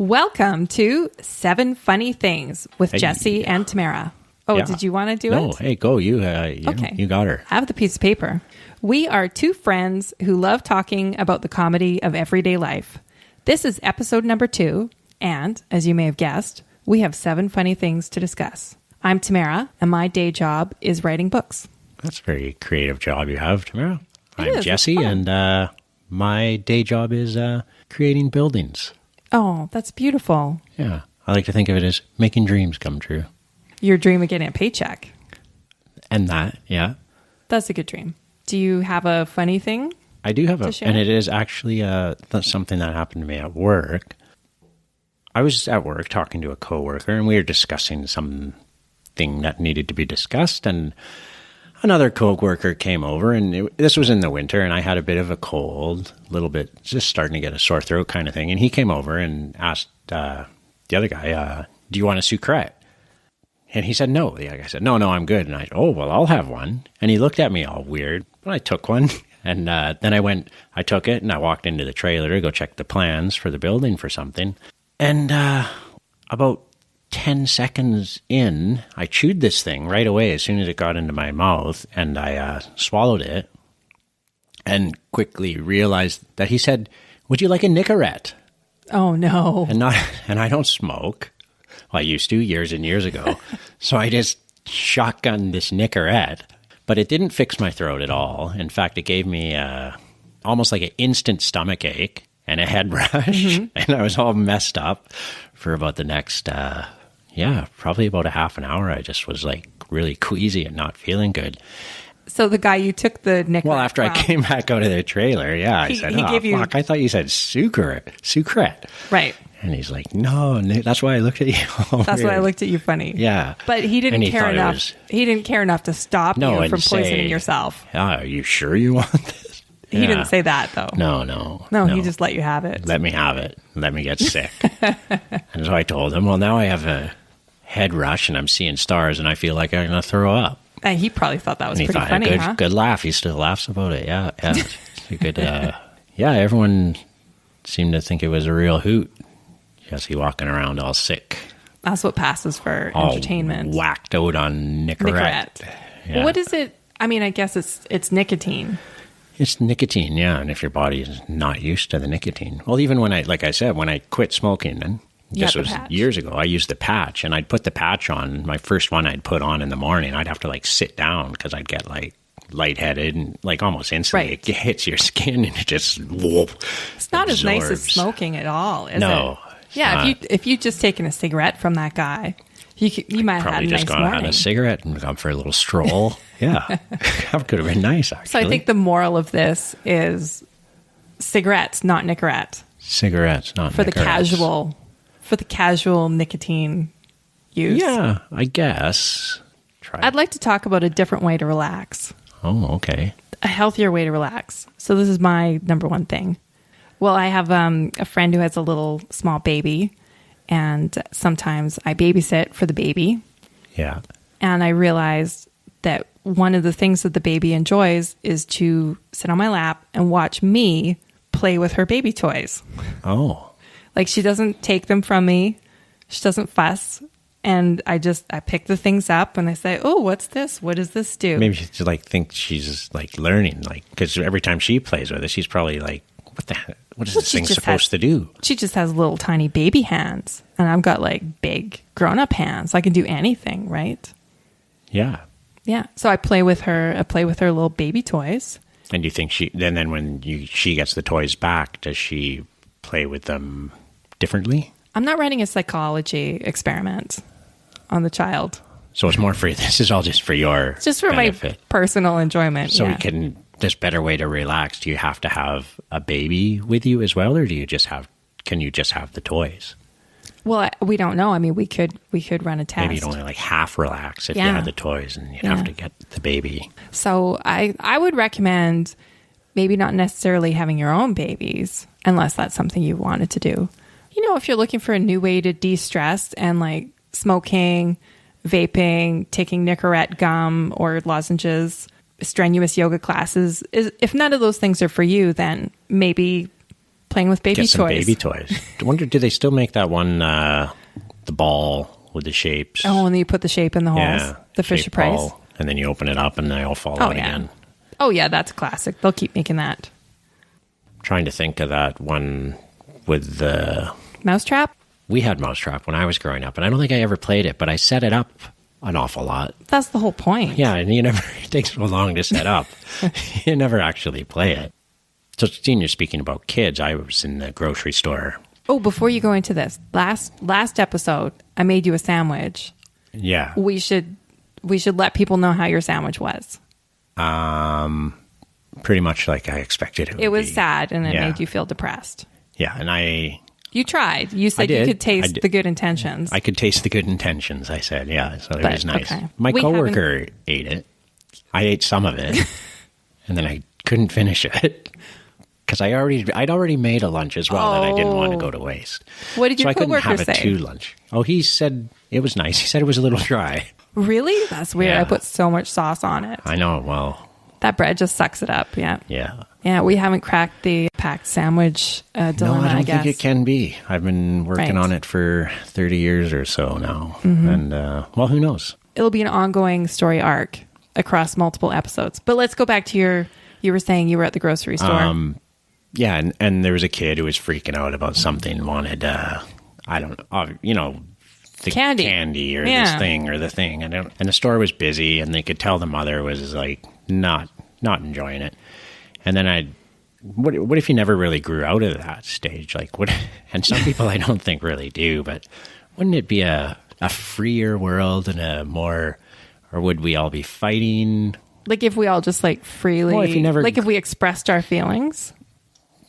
Welcome to 7 Funny Things with Jesse and Tamara. Oh, yeah. Did you want to do it? No, hey, go. Okay. You got her. I have the piece of paper. We are 2 friends who love talking about the comedy of everyday life. This is episode number 2, and as you may have guessed, we have 7 funny things to discuss. I'm Tamara, and my day job is writing books. That's a very creative job you have, Tamara. I'm Jesse, and my day job is creating buildings. Oh, that's beautiful. Yeah. I like to think of it as making dreams come true. Your dream of getting a paycheck. And that, yeah. That's a good dream. Do you have a funny thing? I do have and it is actually something that happened to me at work. I was at work talking to a coworker, and we were discussing something that needed to be discussed, and another coworker came over, and this was in the winter, and I had a bit of a cold, a little bit, just starting to get a sore throat kind of thing, and he came over and asked the other guy, do you want a Sucrete? And he said, no. The other guy said, no, I'm good. And I said, oh, well, I'll have one. And he looked at me all weird, but I took one. And then I took it, and I walked into the trailer to go check the plans for the building for something. And about 10 seconds in, I chewed this thing right away as soon as it got into my mouth, and I swallowed it and quickly realized that he said, would you like a Nicorette? Oh, no. And I don't smoke. Well, I used to years and years ago. So I just shotgunned this Nicorette, but it didn't fix my throat at all. In fact, it gave me almost like an instant stomach ache and a head rush. Mm-hmm. And I was all messed up for about the next, probably about a half an hour. I just was like really queasy and not feeling good. So the guy you took the Nicorette Well, after I came back out of the trailer, I said, fuck, I thought you said Sucrete. Right. And he's like, no, that's why I looked at you. That's why I looked at you funny. Yeah. But he didn't care enough. He didn't care enough to stop you from poisoning yourself. Are you sure you want this? Yeah. He didn't say that, though. No. He just let you have it. Let me have it. Let me get sick. And so I told him, well, now I have a head rush and I'm seeing stars and I feel like I'm going to throw up. And he probably thought that was pretty funny, huh? Good laugh. He still laughs about it. Yeah. It's a good, everyone seemed to think it was a real hoot. Jesse walking around all sick. That's what passes for entertainment. Whacked out on Nicorette. Yeah. What is it? I mean, I guess it's nicotine. It's nicotine, yeah. And if your body is not used to the nicotine. Well, even when I quit smoking, and this was years ago, I used the patch, and I'd put the patch on. My first one I'd put on in the morning. I'd have to sit down because I'd get lightheaded and almost instantly it hits your skin and it just It's not as nice as smoking at all, is it? No. Yeah, if you just taken a cigarette from that guy, you might have had a nice morning. Probably just gone and had a cigarette and gone for a little stroll. Yeah, that could have been nice, actually. So I think the moral of this is cigarettes, not Nicorette. Cigarettes, not Nicorettes. For the casual nicotine use. Yeah, I guess. I'd like to talk about a different way to relax. Oh, okay. A healthier way to relax. So this is my number one thing. Well, I have a friend who has a little small baby, and sometimes I babysit for the baby. Yeah. And I realized that one of the things that the baby enjoys is to sit on my lap and watch me play with her baby toys. Oh. She doesn't take them from me. She doesn't fuss. And I pick the things up and I say, oh, what's this? What does this do? Maybe she thinks she's learning, because every time she plays with it, she's probably like, what the heck? What is this thing supposed to do? She just has little tiny baby hands, and I've got big grown-up hands. I can do anything, right? Yeah. Yeah. So I play with her. I play with her little baby toys. And you think then when she gets the toys back, does she play with them differently? I'm not running a psychology experiment on the child. So it's more for this is all just for your it's just for benefit. My personal enjoyment. So we can. This better way to relax. Do you have to have a baby with you as well, or can you just have the toys? Well, we don't know. I mean, we could run a test. Maybe you'd only half relax if you had the toys, and you'd have to get the baby. So I would recommend maybe not necessarily having your own babies, unless that's something you wanted to do. If you're looking for a new way to de-stress and smoking, vaping, taking Nicorette gum or lozenges, strenuous yoga classes, if none of those things are for you, then maybe Playing with baby get some toys. baby toys. I wonder, do they still make that one, the ball with the shapes? Oh, and then you put the shape in the holes. Yeah. The Fisher shape Price. ball, and then you open it up and they all fall out again. Oh, yeah, that's a classic. They'll keep making that. Trying to think of that one with the... Mousetrap? We had Mousetrap when I was growing up, and I don't think I ever played it, but I set it up an awful lot. That's the whole point. Yeah, and it takes so long to set up. You never actually play it. So, seeing you're speaking about kids, I was in the grocery store. Oh, before you go into this, last episode, I made you a sandwich. Yeah. We should let people know how your sandwich was. Pretty much like I expected it would It was be. sad, and it made you feel depressed. Yeah, and You tried. You said you could taste the good intentions. I could taste the good intentions, I said, yeah, so it was nice. Okay. My coworker ate it. I ate some of it, and then I couldn't finish it. Because I'd already made a lunch as well that I didn't want to go to waste. What did your coworker say? So I couldn't have a two lunch. Oh, he said it was nice. He said it was a little dry. Really? That's weird. Yeah. I put so much sauce on it. I know. Well, that bread just sucks it up. Yeah. Yeah. Yeah. We haven't cracked the packed sandwich dilemma. No, I don't guess think it can be. I've been working on it for 30 years or so now, and well, who knows? It'll be an ongoing story arc across multiple episodes. But let's go back to you were saying you were at the grocery store. Yeah, and there was a kid who was freaking out about something, wanted, I don't know, the candy or this thing or the thing. And the store was busy, and they could tell the mother was like not enjoying it. And then what if you never really grew out of that stage? Like what? And some people I don't think really do, but wouldn't it be a freer world and a more, or would we all be fighting? Like if we all just like freely, well, if we expressed our feelings.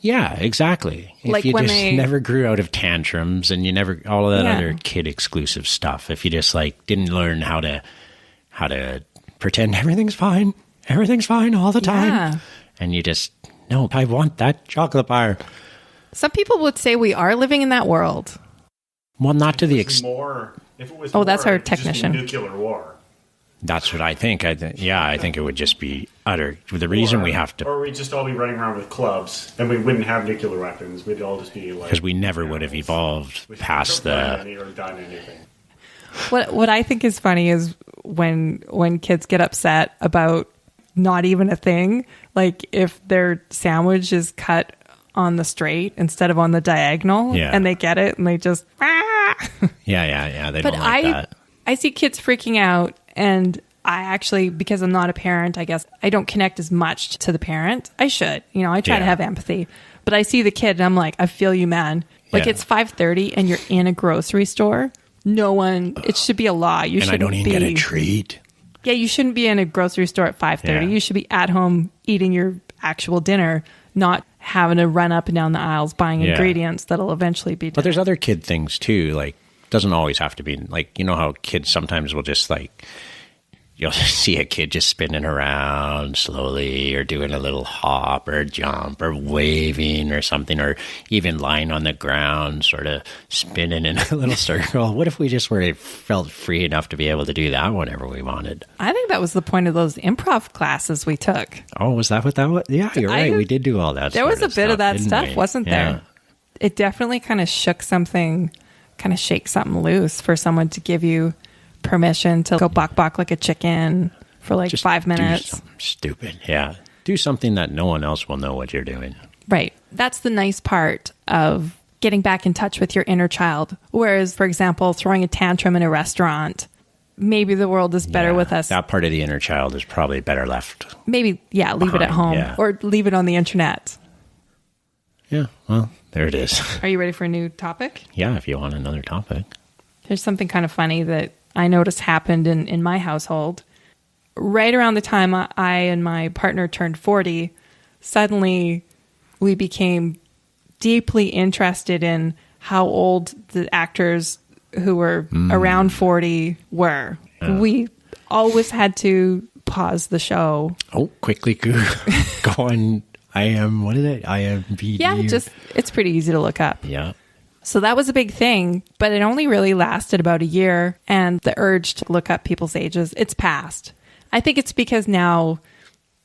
Yeah, exactly. Like if you when just never grew out of tantrums and you never, all of that other kid exclusive stuff, if you just like didn't learn how to pretend everything's fine all the time. And you just, no, I want that chocolate bar. Some people would say we are living in that world. Well, not to the extent. That's our technician. Nuclear war. That's what I think. I think it would just be utter. The reason we have to, or we'd just all be running around with clubs, and we wouldn't have nuclear weapons. We'd all just be like, because we never would have evolved past the. Or done anything. What I think is funny is when kids get upset about not even a thing, like if their sandwich is cut on the straight instead of on the diagonal, and they get it and they just Yeah. They don't like that. I see kids freaking out. And I actually, because I'm not a parent, I guess I don't connect as much to the parent. I should, I try to have empathy, but I see the kid and I'm like, I feel you, man. Like it's 5:30 and you're in a grocery store. It should be a law. You shouldn't. And I don't even get a treat. Yeah, you shouldn't be in a grocery store at 5:30. Yeah. You should be at home eating your actual dinner, not having to run up and down the aisles buying ingredients that'll eventually be dinner. But there's other kid things too, like doesn't always have to be like, how kids sometimes will just like, you'll see a kid just spinning around slowly or doing a little hop or jump or waving or something, or even lying on the ground sort of spinning in a little circle. What if we just felt free enough to be able to do that whenever we wanted? I think that was the point of those improv classes we took. Oh, was that what that was? Yeah, you're right. We did do all that. There was a bit of that stuff, wasn't there? Yeah. It definitely kind of shake something loose for someone to give you permission to go bok like a chicken for like just 5 minutes. Do something stupid. Yeah. Do something that no one else will know what you're doing. Right. That's the nice part of getting back in touch with your inner child. Whereas, for example, throwing a tantrum in a restaurant, maybe the world is better with us. That part of the inner child is probably better left. Maybe, leave it at home or leave it on the internet. Yeah. Well, there it is. Are you ready for a new topic? Yeah, if you want another topic. There's something kind of funny that I noticed happened in my household. Right around the time I and my partner turned 40, suddenly we became deeply interested in how old the actors who were around 40 were. We always had to pause the show. Oh, quickly go on. What is it? IMDb? Yeah, it's pretty easy to look up. Yeah. So that was a big thing, but it only really lasted about a year, and the urge to look up people's ages, it's past. I think it's because now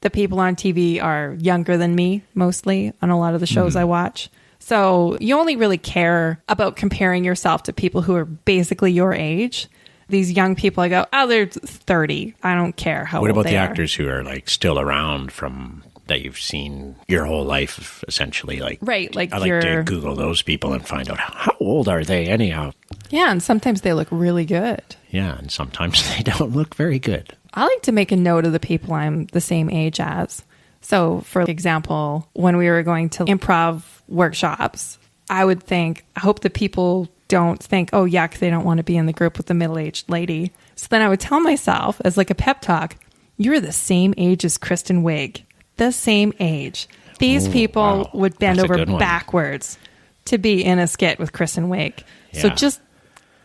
the people on TV are younger than me, mostly, on a lot of the shows I watch. So you only really care about comparing yourself to people who are basically your age. These young people, I go, oh, they're 30. I don't care how What old about they the are. actors who are like still around from that you've seen your whole life, essentially? Like, Right, like I like to Google those people and find out how old are they anyhow. Yeah, and sometimes they look really good. Yeah, and sometimes they don't look very good. I like to make a note of the people I'm the same age as. So, for example, when we were going to improv workshops, I would think, I hope the people don't think, oh, yuck, they don't want to be in the group with the middle-aged lady. So then I would tell myself, as like a pep talk, you're the same age as Kristen Wiig. The same age. These people wow. would bend That's a over good one. backwards to be in a skit with Kristen Wiig. So Yeah. just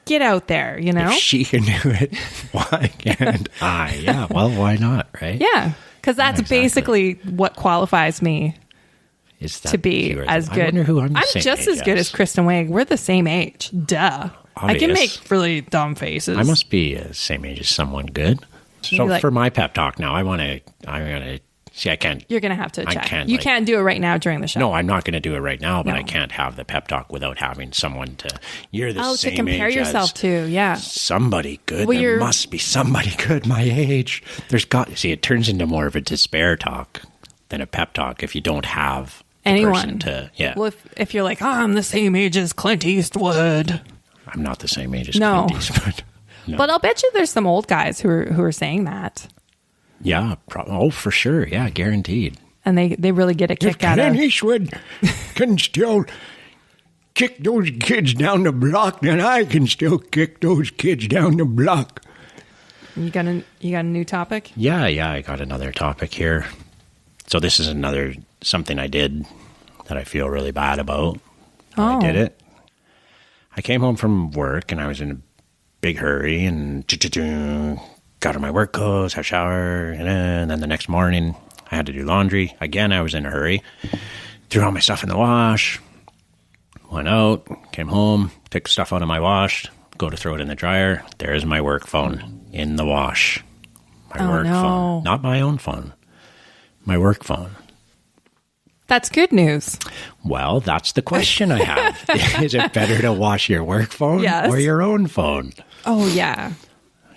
get out there, you know? If she can do it, why can't I? Yeah, well, why not, right? Yeah, because that's Exactly. basically what qualifies me Is that to be pure? as good. I wonder who I'm the same just age as good as Kristen Wiig. We're the same age. Duh. I can Obvious. make really dumb faces. I must be the same age as someone good. So Maybe like- for my pep talk now, I'm gonna see. I can't. You're going to have to check. can't, You like- can't do it right now during the show. No, I'm not going to do it right now. But No. I can't have the pep talk without having someone to. You're the Oh, same to compare age yourself as to. Yeah. somebody good. Well, there you're- must be somebody good my age. There's got. See, it turns into more of a despair talk than a pep talk if you don't have the Anyone. person to. Yeah, Well, if you're like, oh, I'm the same age as Clint Eastwood. I'm not the same age as No. Clint Eastwood. No. But I'll bet you there's some old guys who are saying that. Yeah, oh for sure. Yeah, guaranteed. And they really get a kick out of Clint Eastwood can still kick those kids down the block, then I can still kick those kids down the block. You got a new topic? Yeah, I got another topic here. So this is something I did that I feel really bad about. I did it. I came home from work and I was in a big hurry and got on my work clothes, had a shower, and then the next morning I had to do laundry. Again, I was in a hurry. Threw all my stuff in the wash. Went out, came home, took stuff out of my wash, go to throw it in the dryer. There's my work phone in the wash. My work phone. Not my own phone. My work phone. That's good news. Well, that's the question I have. Is it better to wash your work phone Yes. or your own phone? Oh, yeah.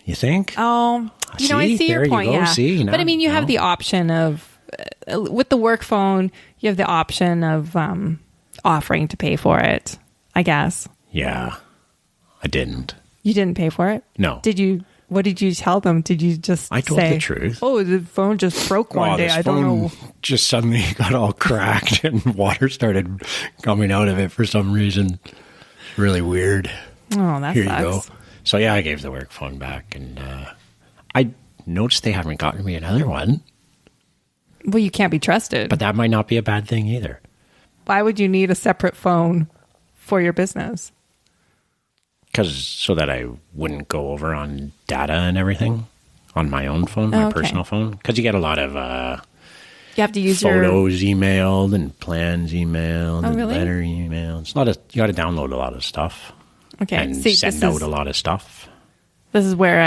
You think? Oh, I see there your point. you go. Yeah, See, but I mean, you have the option of with the work phone. You have the option of offering to pay for it. I guess Yeah, I didn't. you didn't pay for it. No. Did you? What did you tell them? Did you just? I told say, the truth. Oh, the phone just broke one day. This I don't phone know. just suddenly got all cracked and water started coming out of it for some reason. Really weird. Oh, that Here sucks. you go. So yeah, I gave the work phone back, and I noticed they haven't gotten me another one. Well, you can't be trusted. But that might not be a bad thing either. Why would you need a separate phone for your business? Because so that I wouldn't go over on data and everything on my own phone, my Okay. personal phone. Because you get a lot of You have to use your. photos emailed and plans emailed and really? letter emailed. It's not you got to download a lot of stuff Okay, and see, send out a lot of stuff. This is where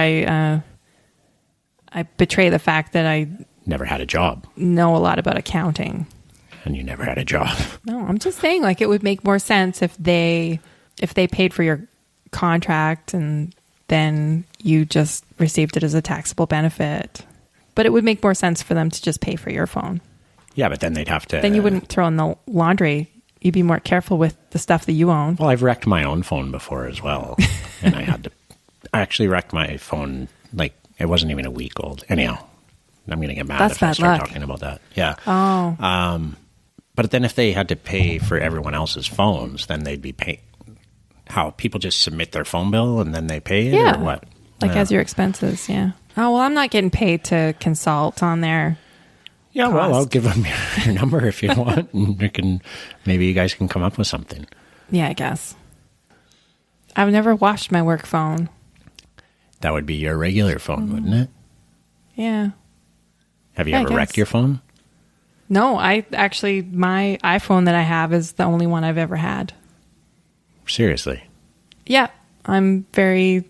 I betray the fact that I Never had a job, know a lot about accounting. and you never had a job. No, I'm just saying, like, it would make more sense if they paid for your contract and then you just received it as a taxable benefit. But it would make more sense for them to just pay for your phone. Yeah, but then they'd have to. Then you wouldn't throw in the laundry. You'd be more careful with the stuff that you own. Well, I've wrecked my own phone before as well, and I actually wrecked my phone. Like it wasn't even a week old. Anyhow, I'm going to get mad That's if I bad start luck. talking about that. Yeah. Oh, But then if they had to pay for everyone else's phones, then they'd be paying. How people just submit their phone bill and then they pay it, yeah. or what? Like Yeah. as your expenses, yeah. Oh, well, I'm not getting paid to consult on their Yeah, well, cost. I'll give them your number if you want, and maybe you guys can come up with something. Yeah, I guess. I've never washed my work phone. That would be your regular phone, wouldn't it? Yeah. Have you Yeah, I ever wrecked guess. your phone? No, my iPhone that I have is the only one I've ever had. Seriously? Yeah, I'm very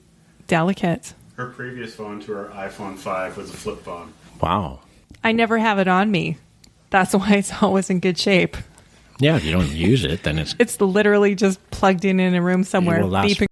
delicate. Her previous phone to her iPhone 5 was a flip phone. Wow. I never have it on me. That's why it's always in good shape. Yeah, if you don't use it, then it's It's literally just plugged in a room somewhere, It will last beeping